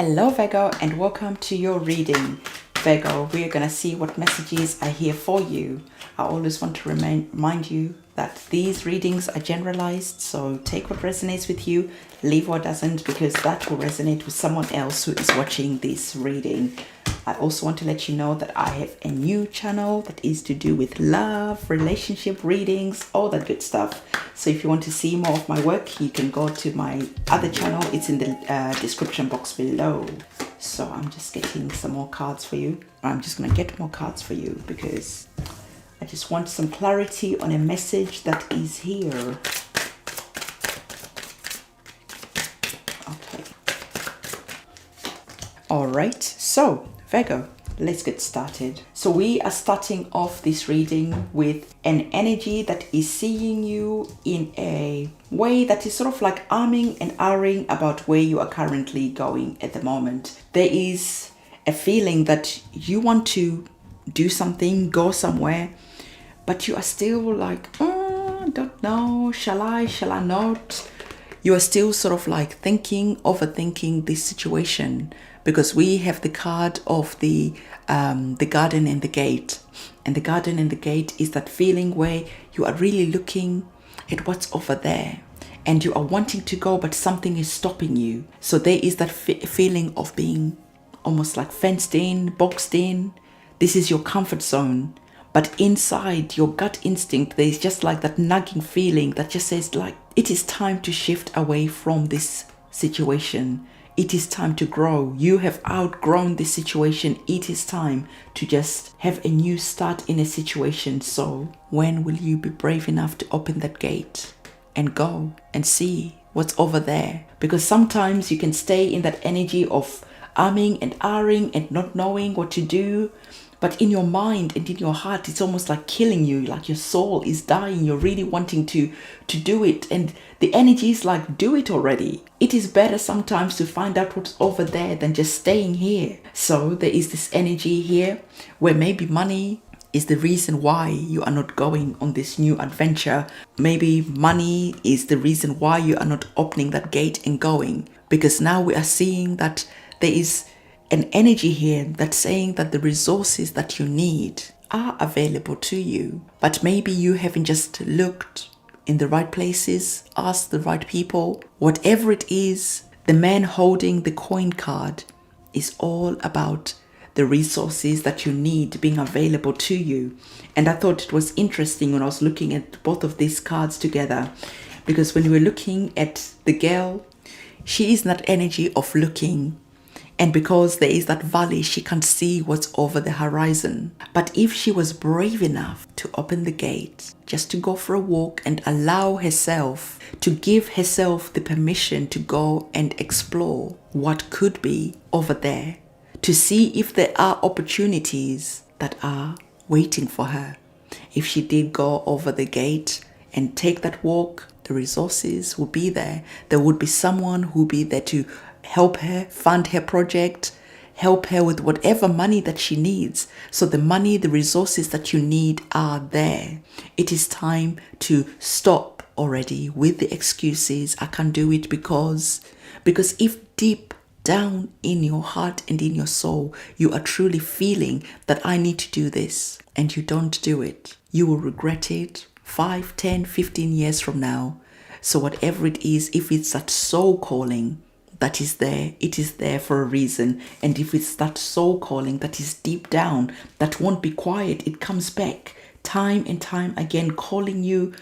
Hello Virgo, and welcome to your reading. Virgo, we are going to see what messages are here for you. I always want to remind you that these readings are generalized, so take what resonates with you, leave what doesn't, because that will resonate with someone else who is watching this reading. I also want to let you know that I have a new channel that is to do with love, relationship readings, all that good stuff. So if you want to see more of my work, you can go to my other channel. It's in the description box below. So I'm just getting some more cards for you. I'm just going to get more cards for you because I just want some clarity on a message that is here. Okay. All right. So Virgo, let's get started. So we are starting off this reading with an energy that is seeing you in a way that is sort of like arming and ahhing about where you are currently going at the moment. There is a feeling that you want to do something, go somewhere, but you are still like, don't know, shall I not? You are still sort of like thinking, overthinking this situation, because we have the card of the garden and the gate. And the garden and the gate is that feeling where you are really looking at what's over there and you are wanting to go, but something is stopping you. So there is that feeling of being almost like fenced in, boxed in. This is your comfort zone. But inside your gut instinct, there's just like that nagging feeling that just says like, it is time to shift away from this situation. It is time to grow. You have outgrown this situation. It is time to just have a new start in a situation. So when will you be brave enough to open that gate and go and see what's over there? Because sometimes you can stay in that energy of arming and ahhing and not knowing what to do. But in your mind and in your heart, it's almost like killing you, like your soul is dying. You're really wanting to do it. And the energy is like, do it already. It is better sometimes to find out what's over there than just staying here. So there is this energy here where maybe money is the reason why you are not going on this new adventure. Maybe money is the reason why you are not opening that gate and going. Because now we are seeing that there is an energy here that's saying that the resources that you need are available to you. But maybe you haven't just looked in the right places, asked the right people. Whatever it is, the man holding the coin card is all about the resources that you need being available to you. And I thought it was interesting when I was looking at both of these cards together, because when we were looking at the girl, she is in that energy of looking. And because there is that valley, she can't see what's over the horizon. But if she was brave enough to open the gate, just to go for a walk and allow herself, to give herself the permission to go and explore what could be over there, to see if there are opportunities that are waiting for her. If she did go over the gate and take that walk, the resources will be there. There would be someone who would be there to help her fund her project, help her with whatever money that she needs. So the money, the resources that you need are there. It is time to stop already with the excuses. I can't do it because if deep down in your heart and in your soul, you are truly feeling that I need to do this and you don't do it, you will regret it 5, 10, 15 years from now. So whatever it is, if it's that soul calling that is there, it is there for a reason. And if it's that soul calling that is deep down, that won't be quiet, it comes back time and time again, calling you,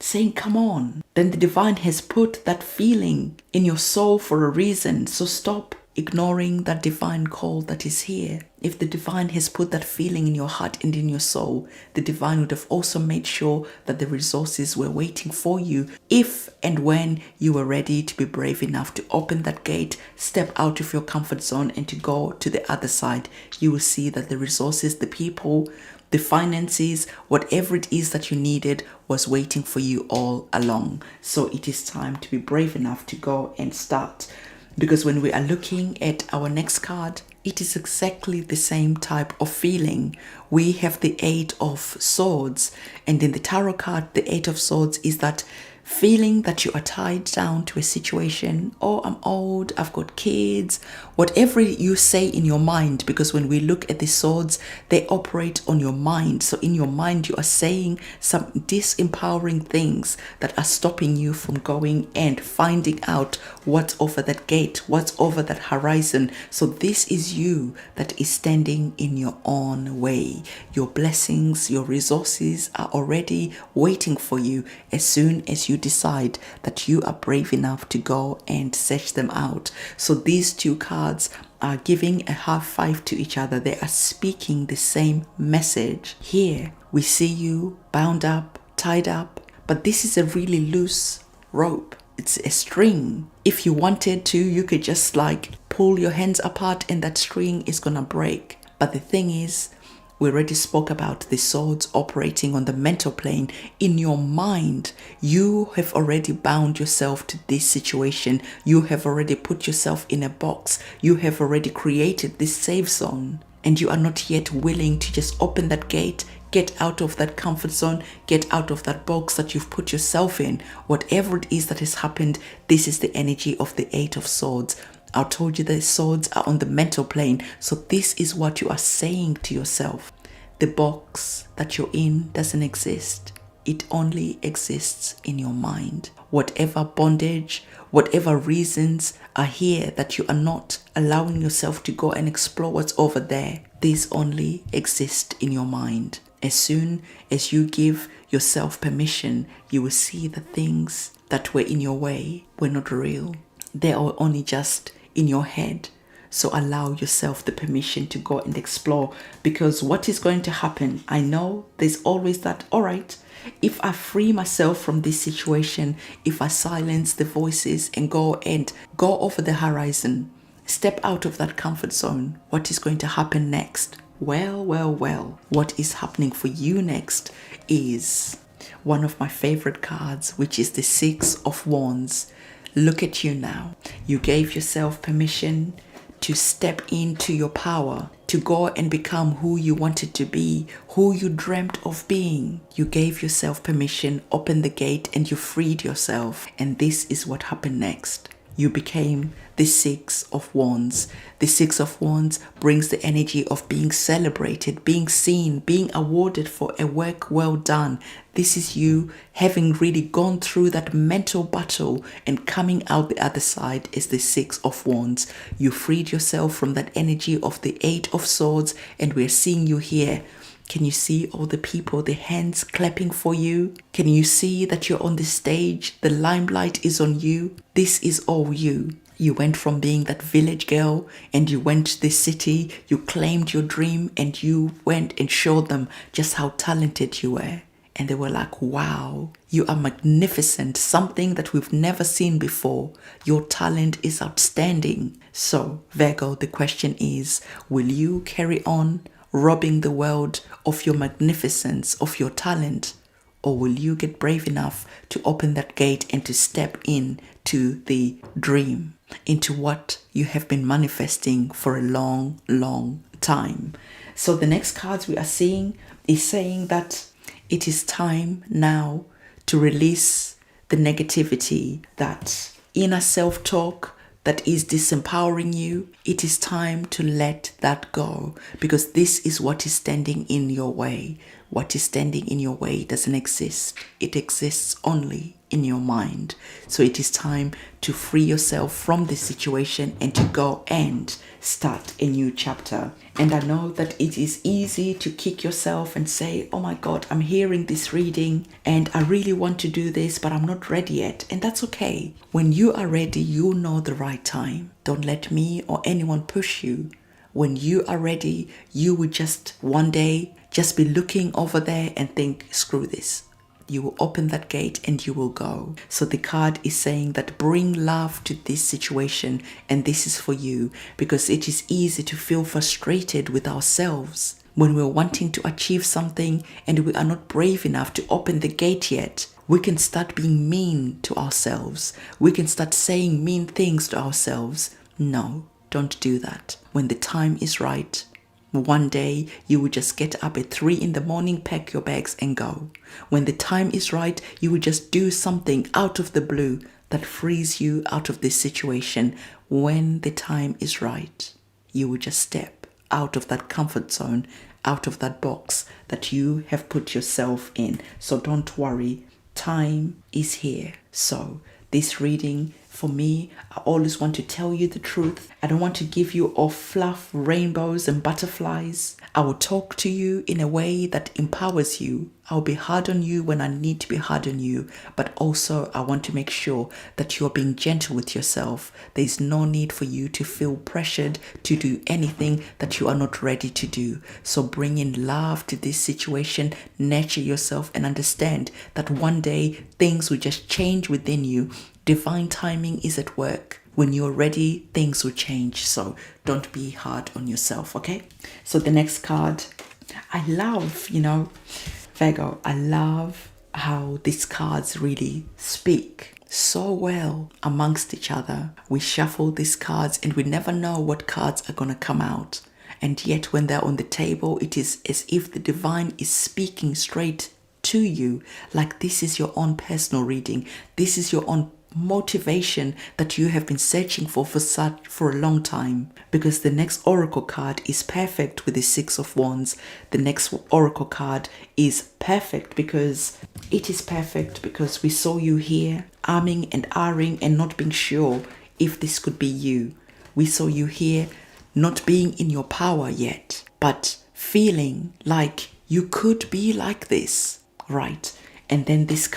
saying, come on. Then the divine has put that feeling in your soul for a reason. So stop ignoring that divine call that is here. If the divine has put that feeling in your heart and in your soul, the divine would have also made sure that the resources were waiting for you if and when you were ready to be brave enough to open that gate, step out of your comfort zone and to go to the other side. You will see that the resources, the people, the finances, whatever it is that you needed was waiting for you all along. So it is time to be brave enough to go and start. Because when we are looking at our next card, it is exactly the same type of feeling. We have the 8 of Swords, and in the tarot card, the 8 of Swords is that feeling that you are tied down to a situation. Oh, I'm old, I've got kids, whatever you say in your mind, because when we look at the swords, they operate on your mind. So in your mind, you are saying some disempowering things that are stopping you from going and finding out what's over that gate, what's over that horizon. So this is you that is standing in your own way. Your blessings, your resources are already waiting for you as soon as you decide that you are brave enough to go and search them out. So these two cards are giving a high five to each other. They are speaking the same message. Here we see you bound up, tied up, but this is a really loose rope. It's a string. If you wanted to, you could just like pull your hands apart and that string is gonna break. But the thing is, we already spoke about the swords operating on the mental plane. In your mind, you have already bound yourself to this situation. You have already put yourself in a box. You have already created this safe zone. And you are not yet willing to just open that gate, get out of that comfort zone, get out of that box that you've put yourself in. Whatever it is that has happened, this is the energy of the Eight of Swords. I told you the swords are on the mental plane. So this is what you are saying to yourself. The box that you're in doesn't exist. It only exists in your mind. Whatever bondage, whatever reasons are here that you are not allowing yourself to go and explore what's over there, these only exist in your mind. As soon as you give yourself permission, you will see the things that were in your way were not real. They are only just in your head. So allow yourself the permission to go and explore, because what is going to happen, I know there's always that, all right, if I free myself from this situation, if I silence the voices and go over the horizon, step out of that comfort zone, what is going to happen next? Well, what is happening for you next is one of my favorite cards, which is the Six of Wands. Look at you now. You gave yourself permission to step into your power, to go and become who you wanted to be, who you dreamt of being. You gave yourself permission, opened the gate, and you freed yourself. And this is what happened next. You became the Six of Wands. The Six of Wands brings the energy of being celebrated, being seen, being awarded for a work well done. This is you having really gone through that mental battle and coming out the other side as the Six of Wands. You freed yourself from that energy of the Eight of Swords, and we're seeing you here. Can you see all the people, the hands clapping for you? Can you see that you're on the stage? The limelight is on you. This is all you. You went from being that village girl and you went to the city. You claimed your dream and you went and showed them just how talented you were. And they were like, wow, you are magnificent, something that we've never seen before. Your talent is outstanding. So, Virgo, the question is, will you carry on robbing the world of your magnificence, of your talent? Or will you get brave enough to open that gate and to step in to the dream, into what you have been manifesting for a long time? So the next cards we are seeing is saying that it is time now to release the negativity, that inner self-talk that is disempowering you. It is time to let that go, because this is what is standing in your way. What is standing in your way doesn't exist. It exists only in your mind. So it is time to free yourself from this situation and to go and start a new chapter. And I know that it is easy to kick yourself and say, oh my God, I'm hearing this reading and I really want to do this, but I'm not ready yet. And that's okay. When you are ready, you know the right time. Don't let me or anyone push you. When you are ready, you will just one day just be looking over there and think, screw this. You will open that gate and you will go. So the card is saying that bring love to this situation, and this is for you, because it is easy to feel frustrated with ourselves when we're wanting to achieve something and we are not brave enough to open the gate yet. We can start being mean to ourselves. We can start saying mean things to ourselves. No, don't do that. When the time is right, One day, you will just get up at 3 in the morning, pack your bags and go. When the time is right, you will just do something out of the blue that frees you out of this situation. When the time is right, you will just step out of that comfort zone, out of that box that you have put yourself in. So don't worry, time is here. So this reading, for me, I always want to tell you the truth. I don't want to give you all fluff, rainbows and butterflies. I will talk to you in a way that empowers you. I'll be hard on you when I need to be hard on you, but also I want to make sure that you're being gentle with yourself. There's no need for you to feel pressured to do anything that you are not ready to do. So bring in love to this situation, nurture yourself, and understand that one day things will just change within you. Divine timing is at work. When you're ready, things will change. So don't be hard on yourself, okay? So the next card, I love, Virgo, I love how these cards really speak so well amongst each other. We shuffle these cards and we never know what cards are going to come out. And yet when they're on the table, it is as if the divine is speaking straight to you. Like this is your own personal reading. This is your own motivation that you have been searching for a long time, because the next oracle card is perfect with the 6 of Wands. The next oracle card is perfect because we saw you here arming and ahhing and not being sure if this could be you. We saw you here not being in your power yet, but feeling like you could be like this, right? And then this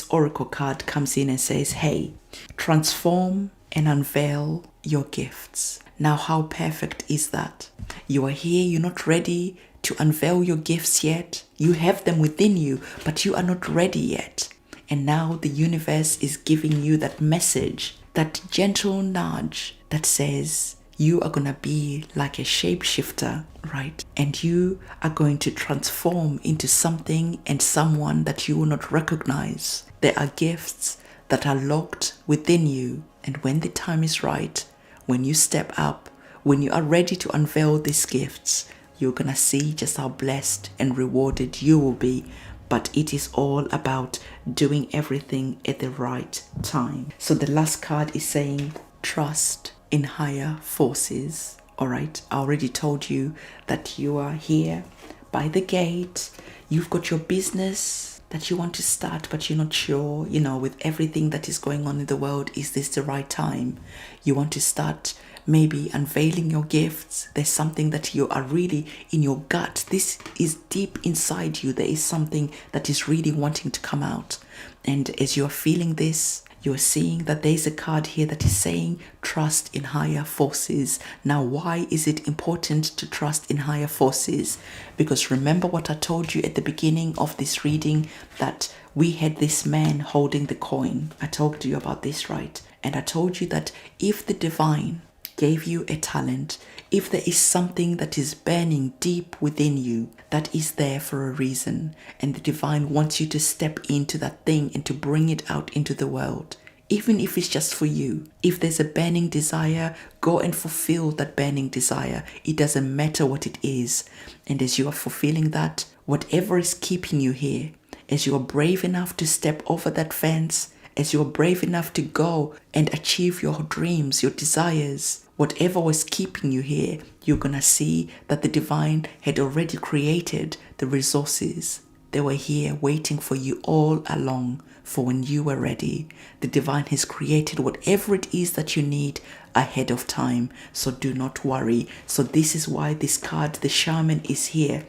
oracle card comes in and says, hey, transform and unveil your gifts. Now, how perfect is that? You are here, you're not ready to unveil your gifts yet. You have them within you, but you are not ready yet. And now the universe is giving you that message, that gentle nudge that says, you are going to be like a shapeshifter, right? And you are going to transform into something and someone that you will not recognize. There are gifts that are locked within you. And when the time is right, when you step up, when you are ready to unveil these gifts, you're going to see just how blessed and rewarded you will be. But it is all about doing everything at the right time. So the last card is saying, trust in higher forces. All right, I already told you that you are here by the gate. You've got your business that you want to start, but you're not sure, with everything that is going on in the world, is this the right time? You want to start maybe unveiling your gifts. There's something that you are really in your gut. This is deep inside you. There is something that is really wanting to come out. And as you're feeling this, you're seeing that there's a card here that is saying trust in higher forces. Now, why is it important to trust in higher forces? Because remember what I told you at the beginning of this reading, that we had this man holding the coin. I talked to you about this, right? And I told you that if the divine gave you a talent, if there is something that is burning deep within you, that is there for a reason, and the divine wants you to step into that thing and to bring it out into the world, even if it's just for you. If there's a burning desire, go and fulfill that burning desire. It doesn't matter what it is. And as you are fulfilling that, whatever is keeping you here, as you are brave enough to step over that fence, as you are brave enough to go and achieve your dreams, your desires, whatever was keeping you here, you're going to see that the divine had already created the resources. They were here waiting for you all along for when you were ready. The divine has created whatever it is that you need ahead of time. So do not worry. So this is why this card, the shaman, is here,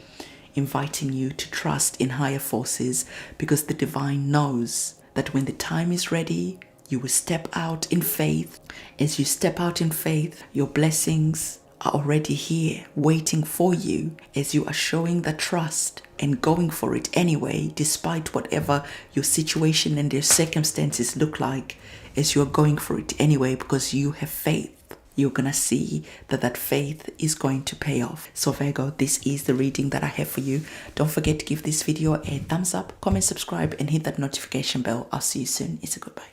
inviting you to trust in higher forces, because the divine knows that when the time is ready, you will step out in faith. As you step out in faith, your blessings are already here waiting for you, as you are showing that trust and going for it anyway, despite whatever your situation and your circumstances look like. As you are going for it anyway because you have faith, you're gonna see that that faith is going to pay off. So Virgo, this is the reading that I have for you. Don't forget to give this video a thumbs up, comment, subscribe, and hit that notification bell. I'll see you soon. It's a goodbye.